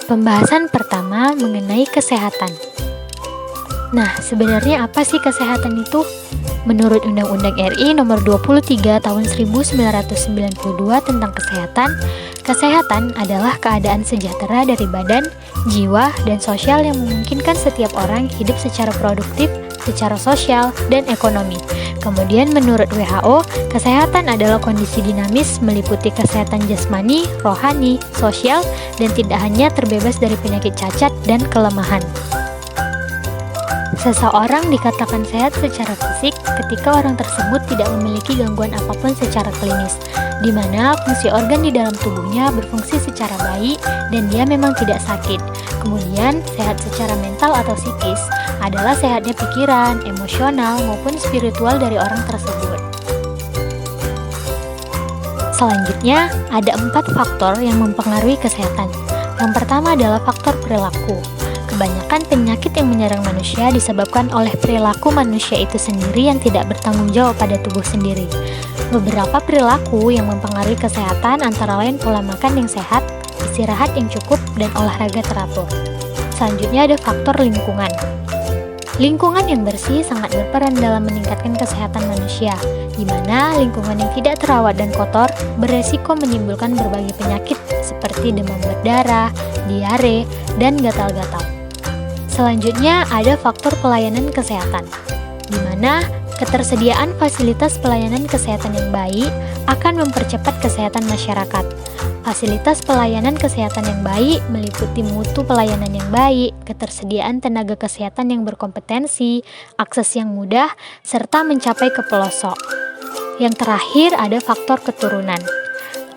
Pembahasan pertama mengenai kesehatan. Nah, sebenarnya apa sih kesehatan itu? Menurut Undang-Undang RI Nomor 23 Tahun 1992 tentang kesehatan adalah keadaan sejahtera dari badan, jiwa, dan sosial yang memungkinkan setiap orang hidup secara produktif, secara sosial, dan ekonomi. Kemudian menurut WHO, kesehatan adalah kondisi dinamis meliputi kesehatan jasmani, rohani, sosial, dan tidak hanya terbebas dari penyakit cacat dan kelemahan. Seseorang dikatakan sehat secara fisik ketika orang tersebut tidak memiliki gangguan apapun secara klinis, di mana fungsi organ di dalam tubuhnya berfungsi secara baik dan dia memang tidak sakit. Kemudian, sehat secara mental atau psikis adalah sehatnya pikiran, emosional, maupun spiritual dari orang tersebut. Selanjutnya, ada 4 faktor yang mempengaruhi kesehatan. Yang pertama adalah faktor perilaku. Kebanyakan penyakit yang menyerang manusia disebabkan oleh perilaku manusia itu sendiri yang tidak bertanggung jawab pada tubuh sendiri. Beberapa perilaku yang mempengaruhi kesehatan antara lain pola makan yang sehat, istirahat yang cukup, dan olahraga teratur. Selanjutnya ada faktor lingkungan. Lingkungan yang bersih sangat berperan dalam meningkatkan kesehatan manusia, di mana lingkungan yang tidak terawat dan kotor beresiko menimbulkan berbagai penyakit seperti demam berdarah, diare, dan gatal-gatal. Selanjutnya ada faktor pelayanan kesehatan, di mana ketersediaan fasilitas pelayanan kesehatan yang baik akan mempercepat kesehatan masyarakat. Fasilitas pelayanan kesehatan yang baik meliputi mutu pelayanan yang baik, ketersediaan tenaga kesehatan yang berkompetensi, akses yang mudah, serta mencapai ke pelosok. Yang terakhir ada faktor keturunan.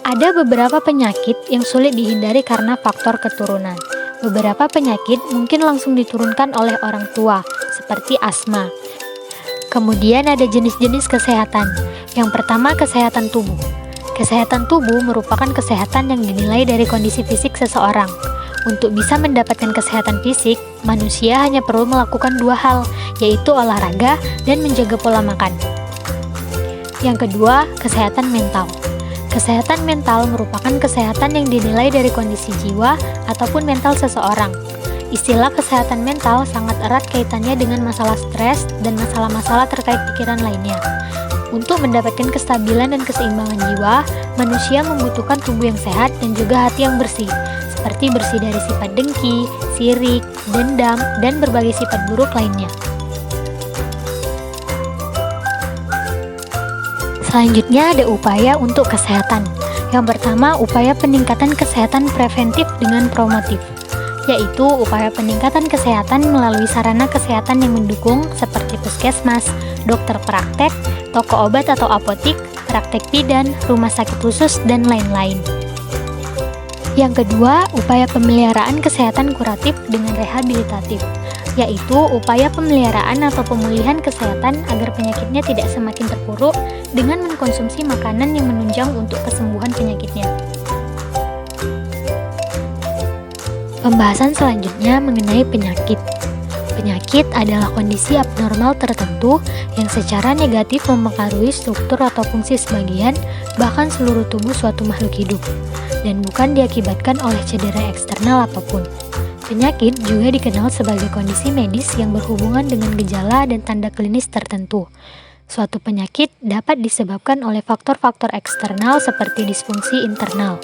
Ada beberapa penyakit yang sulit dihindari karena faktor keturunan. Beberapa penyakit mungkin langsung diturunkan oleh orang tua, seperti asma. Kemudian ada jenis-jenis kesehatan. Yang pertama, kesehatan tubuh. Kesehatan tubuh merupakan kesehatan yang dinilai dari kondisi fisik seseorang. Untuk bisa mendapatkan kesehatan fisik, manusia hanya perlu melakukan 2 hal, yaitu olahraga dan menjaga pola makan. Yang kedua, kesehatan mental. Kesehatan mental merupakan kesehatan yang dinilai dari kondisi jiwa ataupun mental seseorang. Istilah kesehatan mental sangat erat kaitannya dengan masalah stres dan masalah-masalah terkait pikiran lainnya. Untuk mendapatkan kestabilan dan keseimbangan jiwa, manusia membutuhkan tubuh yang sehat dan juga hati yang bersih, seperti bersih dari sifat dengki, sirik, dendam, dan berbagai sifat buruk lainnya. Selanjutnya ada upaya untuk kesehatan. Yang pertama, upaya peningkatan kesehatan preventif dengan promotif, yaitu upaya peningkatan kesehatan melalui sarana kesehatan yang mendukung seperti puskesmas, dokter praktek, toko obat atau apotik, praktek bidan, rumah sakit khusus, dan lain-lain. Yang kedua, upaya pemeliharaan kesehatan kuratif dengan rehabilitatif, yaitu upaya pemeliharaan atau pemulihan kesehatan agar penyakitnya tidak semakin terpuruk dengan mengkonsumsi makanan yang menunjang untuk kesembuhan penyakitnya. Pembahasan selanjutnya mengenai penyakit. Penyakit adalah kondisi abnormal tertentu yang secara negatif mempengaruhi struktur atau fungsi sebagian, bahkan seluruh tubuh suatu makhluk hidup, dan bukan diakibatkan oleh cedera eksternal apapun. Penyakit juga dikenal sebagai kondisi medis yang berhubungan dengan gejala dan tanda klinis tertentu. Suatu penyakit dapat disebabkan oleh faktor-faktor eksternal seperti disfungsi internal.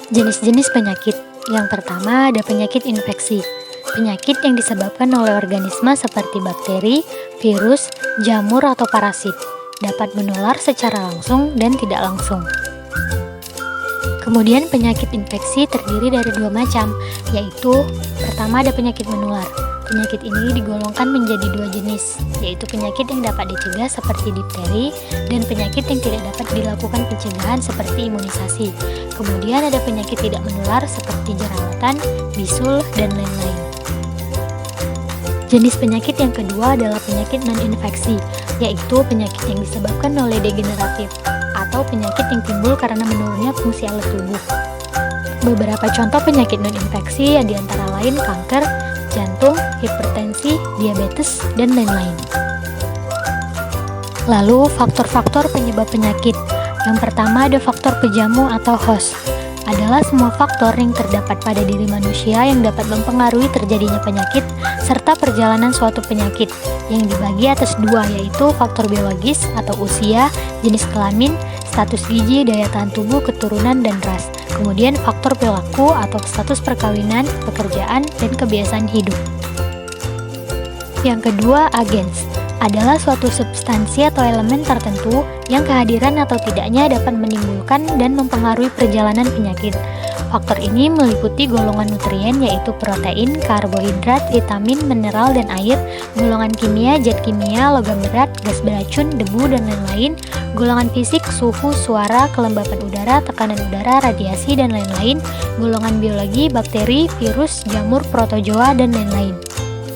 Jenis-jenis penyakit. Yang pertama ada penyakit infeksi. Penyakit yang disebabkan oleh organisme seperti bakteri, virus, jamur, atau parasit. Dapat menular secara langsung dan tidak langsung. Kemudian penyakit infeksi terdiri dari 2 macam, yaitu pertama ada penyakit menular. Penyakit ini digolongkan menjadi 2 jenis, yaitu penyakit yang dapat dicegah seperti difteri dan penyakit yang tidak dapat dilakukan pencegahan seperti imunisasi. Kemudian ada penyakit tidak menular seperti jerawatan, bisul, dan lain-lain. Jenis penyakit yang kedua adalah penyakit non-infeksi, yaitu penyakit yang disebabkan oleh degeneratif atau penyakit yang timbul karena menurunnya fungsi alat tubuh. Beberapa contoh penyakit non-infeksi yang diantara lain kanker, jantung, hipertensi, diabetes, dan lain-lain. Lalu, faktor-faktor penyebab penyakit. Yang pertama ada faktor pejamu atau host. Adalah semua faktor yang terdapat pada diri manusia yang dapat mempengaruhi terjadinya penyakit serta perjalanan suatu penyakit, yang dibagi atas dua, yaitu faktor biologis atau usia, jenis kelamin, status gizi, daya tahan tubuh, keturunan, dan ras. Kemudian faktor perilaku atau status perkawinan, pekerjaan, dan kebiasaan hidup. Yang kedua, agens. Adalah suatu substansi atau elemen tertentu yang kehadiran atau tidaknya dapat menimbulkan dan mempengaruhi perjalanan penyakit. Faktor ini meliputi golongan nutrien yaitu protein, karbohidrat, vitamin, mineral, dan air, golongan kimia, zat kimia, logam berat, gas beracun, debu, dan lain-lain, golongan fisik, suhu, suara, kelembapan udara, tekanan udara, radiasi, dan lain-lain, golongan biologi, bakteri, virus, jamur, protozoa, dan lain-lain.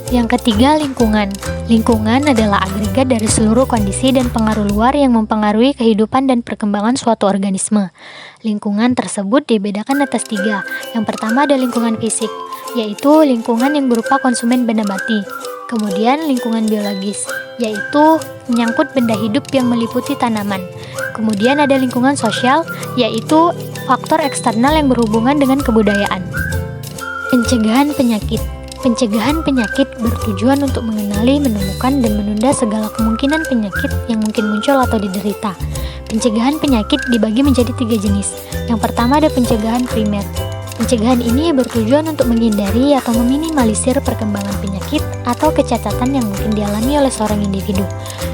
Yang ketiga, lingkungan. Lingkungan adalah agregat dari seluruh kondisi dan pengaruh luar yang mempengaruhi kehidupan dan perkembangan suatu organisme. Lingkungan tersebut dibedakan atas tiga. Yang pertama ada lingkungan fisik, yaitu lingkungan yang berupa konsumen benda mati. Kemudian lingkungan biologis, yaitu menyangkut benda hidup yang meliputi tanaman. Kemudian ada lingkungan sosial, yaitu faktor eksternal yang berhubungan dengan kebudayaan. Pencegahan penyakit. Pencegahan penyakit bertujuan untuk mengenali, menemukan, dan menunda segala kemungkinan penyakit yang mungkin muncul atau diderita. Pencegahan penyakit dibagi menjadi 3 jenis. Yang pertama ada pencegahan primer. Pencegahan ini bertujuan untuk menghindari atau meminimalisir perkembangan penyakit atau kecacatan yang mungkin dialami oleh seorang individu.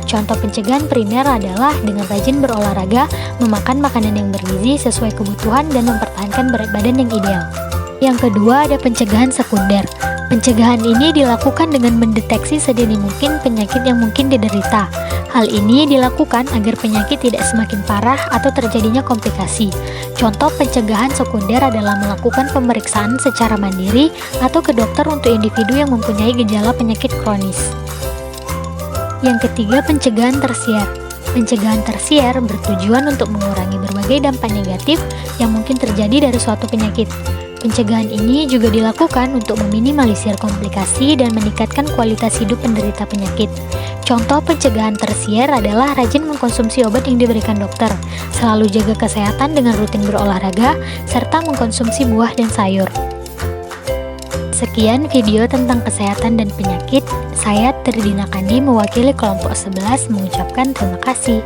Contoh pencegahan primer adalah dengan rajin berolahraga, memakan makanan yang bergizi sesuai kebutuhan, dan mempertahankan berat badan yang ideal. Yang kedua ada pencegahan sekunder. Pencegahan ini dilakukan dengan mendeteksi sedini mungkin penyakit yang mungkin diderita. Hal ini dilakukan agar penyakit tidak semakin parah atau terjadinya komplikasi. Contoh pencegahan sekunder adalah melakukan pemeriksaan secara mandiri atau ke dokter untuk individu yang mempunyai gejala penyakit kronis. Yang ketiga, pencegahan tersier. Pencegahan tersier bertujuan untuk mengurangi berbagai dampak negatif yang mungkin terjadi dari suatu penyakit. Pencegahan ini juga dilakukan untuk meminimalisir komplikasi dan meningkatkan kualitas hidup penderita penyakit. Contoh pencegahan tersier adalah rajin mengkonsumsi obat yang diberikan dokter, selalu jaga kesehatan dengan rutin berolahraga, serta mengkonsumsi buah dan sayur. Sekian video tentang kesehatan dan penyakit. Saya Tridina Kandi mewakili kelompok 11 mengucapkan terima kasih.